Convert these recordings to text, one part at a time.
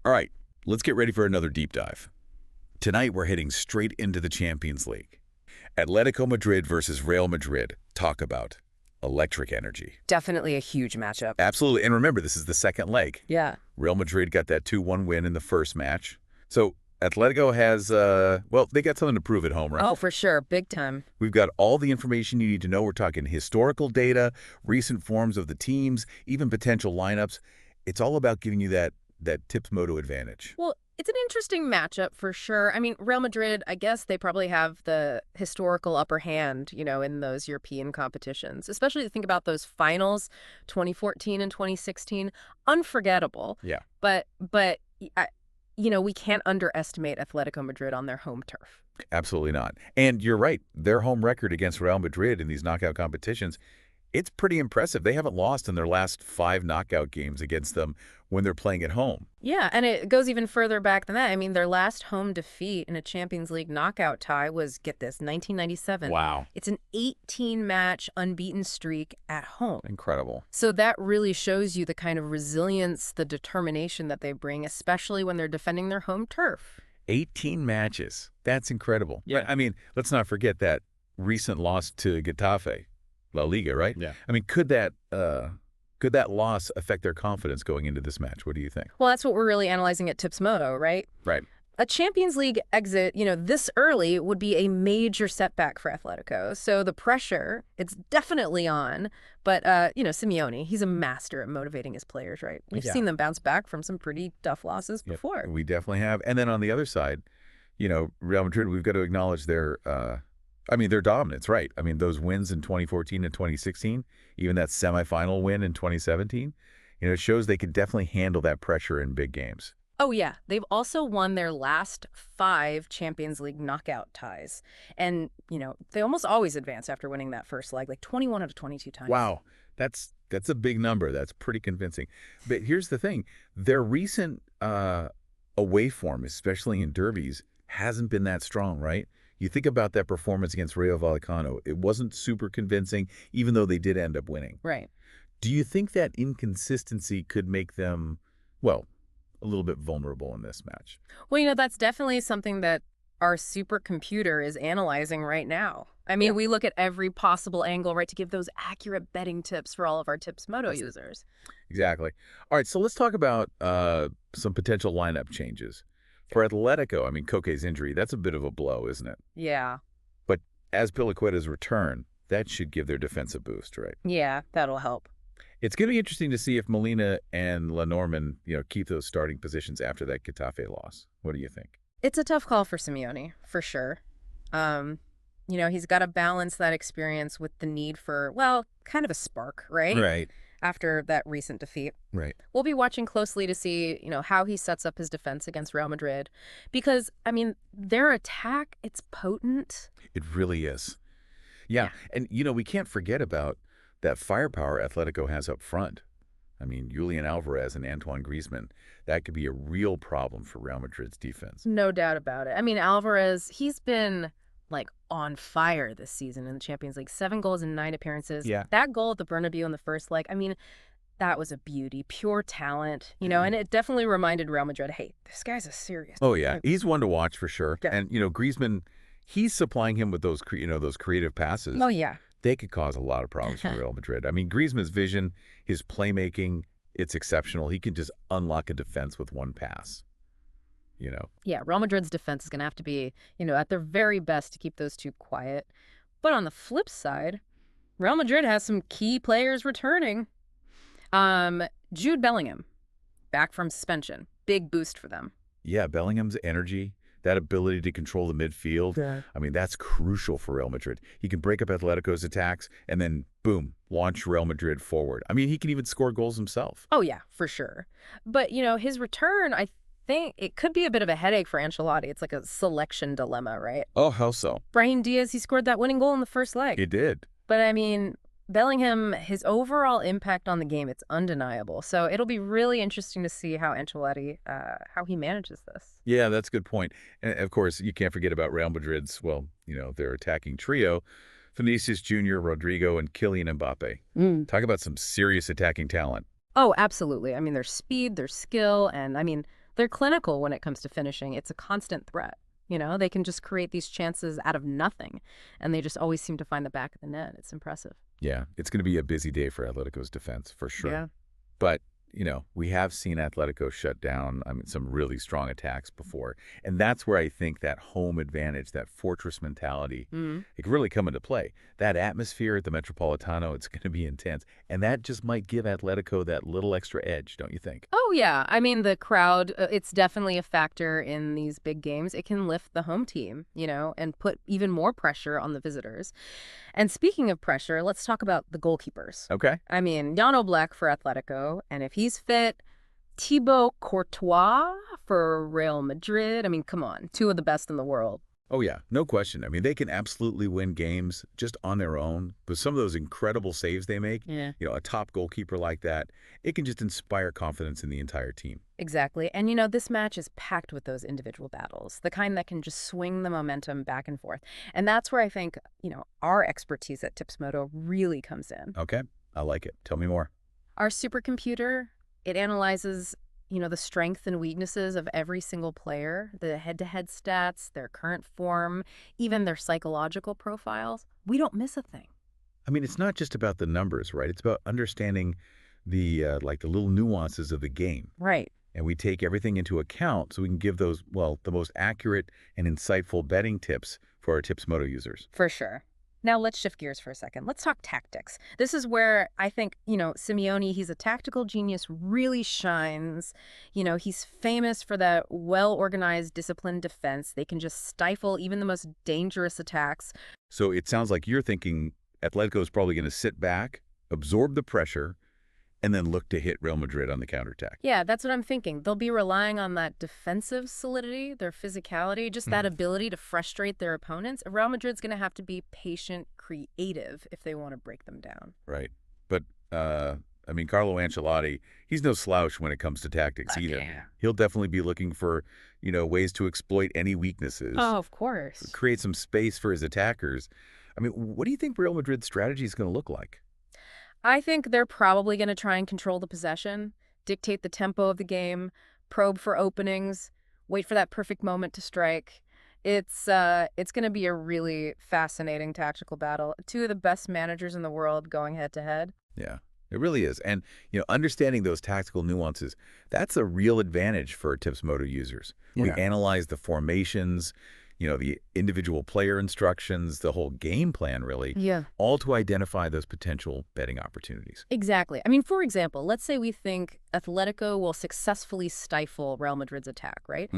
All right, let's get ready for another deep dive. Tonight, we're heading straight into the Champions League. Atletico Madrid versus Real Madrid. Talk about electric energy. Definitely a huge matchup. Absolutely. And remember, this is the second leg. Yeah. Real Madrid got that 2-1 win in the first match. So Atletico has, they got something to prove at home, right? Oh, for sure. Big time. We've got all the information you need to know. We're talking historical data, recent forms of the teams, even potential lineups. It's all about giving you that tips moto advantage. Well, it's an interesting matchup for sure. I mean, Real Madrid, I guess they probably have the historical upper hand, in those European competitions, especially to think about those finals, 2014 and 2016. Unforgettable. Yeah. But we can't underestimate Atletico Madrid on their home turf. Absolutely not. And you're right. Their home record against Real Madrid in these knockout competitions, it's pretty impressive. They haven't lost in their last 5 knockout games against them when they're playing at home. Yeah, and it goes even further back than that. I mean, their last home defeat in a Champions League knockout tie was, get this, 1997. Wow. It's an 18-match unbeaten streak at home. Incredible. So that really shows you the kind of resilience, the determination that they bring, especially when they're defending their home turf. 18 matches. That's incredible. Yeah. I mean, let's not forget that recent loss to Getafe, La Liga, right? Yeah. I mean, could that loss affect their confidence going into this match? What do you think? Well, that's what we're really analyzing at Tips Moto, right? Right. A Champions League exit, this early would be a major setback for Atletico. So the pressure, it's definitely on. But, Simeone, he's a master at motivating his players, right? We've seen them bounce back from some pretty tough losses before. We definitely have. And then on the other side, Real Madrid, we've got to acknowledge their dominance, right? I mean, those wins in 2014 and 2016, even that semifinal win in 2017, it shows they can definitely handle that pressure in big games. Oh, yeah. They've also won their last 5 Champions League knockout ties. And, they almost always advance after winning that first leg, like 21 out of 22 times. Wow. That's a big number. That's pretty convincing. But here's the thing. Their recent away form, especially in derbies, hasn't been that strong, right? You think about that performance against Rayo Vallecano. It wasn't super convincing, even though they did end up winning. Right. Do you think that inconsistency could make them, a little bit vulnerable in this match? Well, that's definitely something that our supercomputer is analyzing right now. I mean, we look at every possible angle, right, to give those accurate betting tips for all of our Tips Moto users. Exactly. All right, so let's talk about some potential lineup changes. For Atletico, I mean, Koke's injury, that's a bit of a blow, isn't it? Yeah. But as Piliqueta's return, that should give their defense a boost, right? Yeah, that'll help. It's going to be interesting to see if Molina and Lenormand, keep those starting positions after that Getafe loss. What do you think? It's a tough call for Simeone, for sure. He's got to balance that experience with the need for, kind of a spark, right? Right. After that recent defeat. Right. We'll be watching closely to see, how he sets up his defense against Real Madrid. Because, their attack, it's potent. It really is. Yeah. And, we can't forget about that firepower Atletico has up front. I mean, Julian Alvarez and Antoine Griezmann, that could be a real problem for Real Madrid's defense. No doubt about it. I mean, Alvarez, he's been, on fire this season in the Champions League. 7 goals in 9 appearances. Yeah. That goal at the Bernabeu in the first leg, that was a beauty. Pure talent, and it definitely reminded Real Madrid, hey, this guy's a serious Oh, yeah. He's one to watch for sure. Yeah. And, Griezmann, he's supplying him with those, those creative passes. Oh, yeah. They could cause a lot of problems for Real Madrid. I mean, Griezmann's vision, his playmaking, it's exceptional. He can just unlock a defense with one pass, Yeah, Real Madrid's defense is going to have to be, at their very best to keep those two quiet. But on the flip side, Real Madrid has some key players returning. Jude Bellingham, back from suspension. Big boost for them. Yeah, Bellingham's energy, that ability to control the midfield, that's crucial for Real Madrid. He can break up Atletico's attacks and then, boom, launch Real Madrid forward. He can even score goals himself. Oh, yeah, for sure. But, his return, I think it could be a bit of a headache for Ancelotti. It's like a selection dilemma, right? Oh, how so? Brahim Diaz, he scored that winning goal in the first leg. He did. But, Bellingham, his overall impact on the game, it's undeniable. So it'll be really interesting to see how Ancelotti, how he manages this. Yeah, that's a good point. And, of course, you can't forget about Real Madrid's, their attacking trio, Vinícius Jr., Rodrigo, and Kylian Mbappe. Talk about some serious attacking talent. Oh, absolutely. Their speed, their skill, and, They're clinical when it comes to finishing. It's a constant threat. They can just create these chances out of nothing, and they just always seem to find the back of the net. It's impressive. Yeah, it's going to be a busy day for Atletico's defense, for sure. Yeah. But, we have seen Atletico shut down, some really strong attacks before. And that's where I think that home advantage, that fortress mentality, it can really come into play. That atmosphere at the Metropolitano, it's going to be intense. And that just might give Atletico that little extra edge, don't you think? Oh, yeah. The crowd, it's definitely a factor in these big games. It can lift the home team, and put even more pressure on the visitors. And speaking of pressure, let's talk about the goalkeepers. Okay. Jan Oblak for Atletico, and if he's fit, Thibaut Courtois for Real Madrid. Come on, two of the best in the world. Oh, yeah, no question. They can absolutely win games just on their own. But some of those incredible saves they make, a top goalkeeper like that, it can just inspire confidence in the entire team. Exactly. And, this match is packed with those individual battles, the kind that can just swing the momentum back and forth. And that's where I think, our expertise at TipsMoto really comes in. Okay, I like it. Tell me more. Our supercomputer, it analyzes the strengths and weaknesses of every single player, the head-to-head stats, their current form, even their psychological profiles. We don't miss a thing. It's not just about the numbers, right? It's about understanding the little nuances of the game. Right. And we take everything into account so we can give those, the most accurate and insightful betting tips for our TipsMoto users. For sure. Now let's shift gears for a second. Let's talk tactics. This is where I think, Simeone, he's a tactical genius, really shines. He's famous for that well-organized, disciplined defense. They can just stifle even the most dangerous attacks. So it sounds like you're thinking Atletico is probably going to sit back, absorb the pressure, and then look to hit Real Madrid on the counterattack. Yeah, that's what I'm thinking. They'll be relying on that defensive solidity, their physicality, just that ability to frustrate their opponents. Real Madrid's going to have to be patient, creative if they want to break them down. Right. But, Carlo Ancelotti, he's no slouch when it comes to tactics either. Yeah. He'll definitely be looking for, ways to exploit any weaknesses. Oh, of course. Create some space for his attackers. What do you think Real Madrid's strategy is going to look like? I think they're probably going to try and control the possession, dictate the tempo of the game, probe for openings, wait for that perfect moment to strike. It's going to be a really fascinating tactical battle. Two of the best managers in the world going head-to-head. Yeah, it really is. And, understanding those tactical nuances, that's a real advantage for TipsMoto users. Yeah. We analyze the formations, the individual player instructions, the whole game plan, really, all to identify those potential betting opportunities. Exactly. For example, let's say we think Atletico will successfully stifle Real Madrid's attack, right?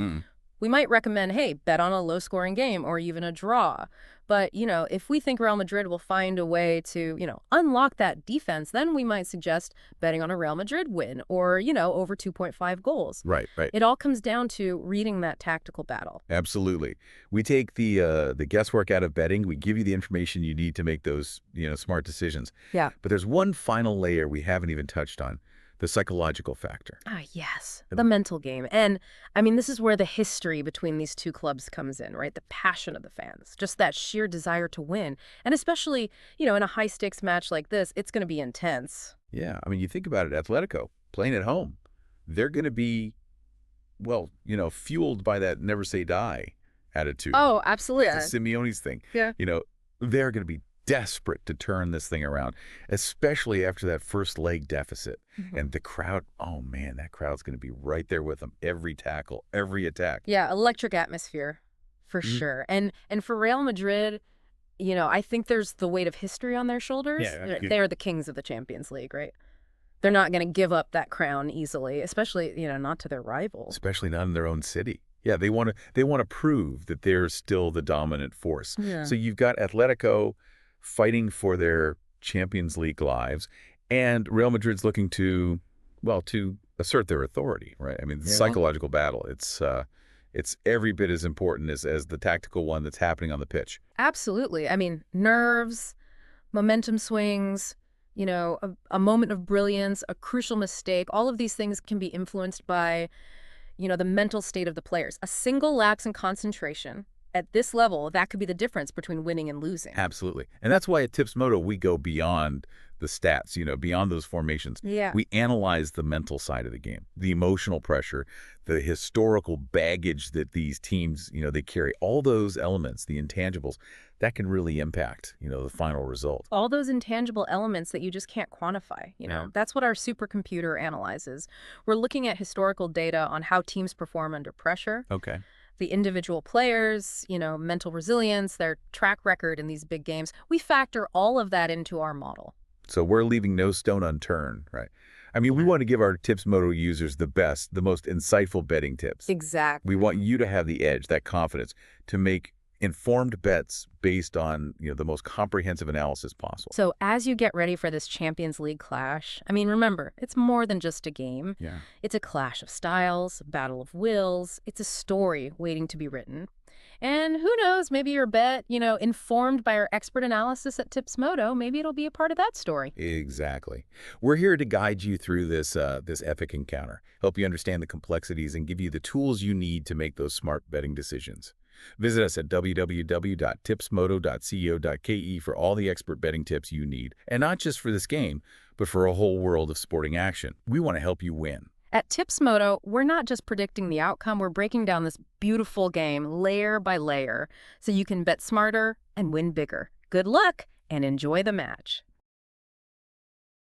We might recommend, hey, bet on a low-scoring game or even a draw. But, if we think Real Madrid will find a way to, unlock that defense, then we might suggest betting on a Real Madrid win or, over 2.5 goals. Right. It all comes down to reading that tactical battle. Absolutely. We take the guesswork out of betting. We give you the information you need to make those, smart decisions. Yeah. But there's one final layer we haven't even touched on. The psychological factor. Ah, yes. The mental game. And, this is where the history between these two clubs comes in, right? The passion of the fans. Just that sheer desire to win. And especially, in a high-stakes match like this, it's going to be intense. Yeah. You think about it, Atletico, playing at home, they're going to be, fueled by that never say die attitude. Oh, absolutely. It's Simeone's thing. Yeah. They're going to be desperate to turn this thing around, especially after that first leg deficit. And the crowd, oh man, that crowd's going to be right there with them. Every tackle, every attack. Yeah, electric atmosphere for sure. And for Real Madrid, I think there's the weight of history on their shoulders. Yeah, they're the kings of the Champions League, right? They're not going to give up that crown easily, especially, not to their rivals. Especially not in their own city. Yeah, they want to prove that they're still the dominant force. Yeah. So you've got Atletico fighting for their Champions League lives, and Real Madrid's looking to assert their authority, right? The psychological battle, it's every bit as important as the tactical one that's happening on the pitch. Absolutely. Nerves, momentum swings, a moment of brilliance, a crucial mistake, all of these things can be influenced by, the mental state of the players. A single lapse in concentration at this level, that could be the difference between winning and losing. Absolutely. And that's why at Tips Moto, we go beyond the stats, beyond those formations. Yeah. We analyze the mental side of the game, the emotional pressure, the historical baggage that these teams, they carry, all those elements, the intangibles, that can really impact, the final result. All those intangible elements that you just can't quantify, Yeah. That's what our supercomputer analyzes. We're looking at historical data on how teams perform under pressure. Okay. The individual players, mental resilience, their track record in these big games. We factor all of that into our model. So we're leaving no stone unturned, right? I mean, we want to give our Tips Moto users the best, the most insightful betting tips. Exactly. We want you to have the edge, that confidence, to make informed bets based on, the most comprehensive analysis possible. So as you get ready for this Champions League clash, remember, it's more than just a game. Yeah. It's a clash of styles, a battle of wills. It's a story waiting to be written. And who knows, maybe your bet, informed by our expert analysis at Tips Moto, maybe it'll be a part of that story. Exactly. We're here to guide you through this epic encounter, help you understand the complexities, and give you the tools you need to make those smart betting decisions. Visit us at www.tipsmoto.co.ke for all the expert betting tips you need. And not just for this game, but for a whole world of sporting action. We want to help you win. At Tips Moto, we're not just predicting the outcome, we're breaking down this beautiful game layer by layer so you can bet smarter and win bigger. Good luck and enjoy the match.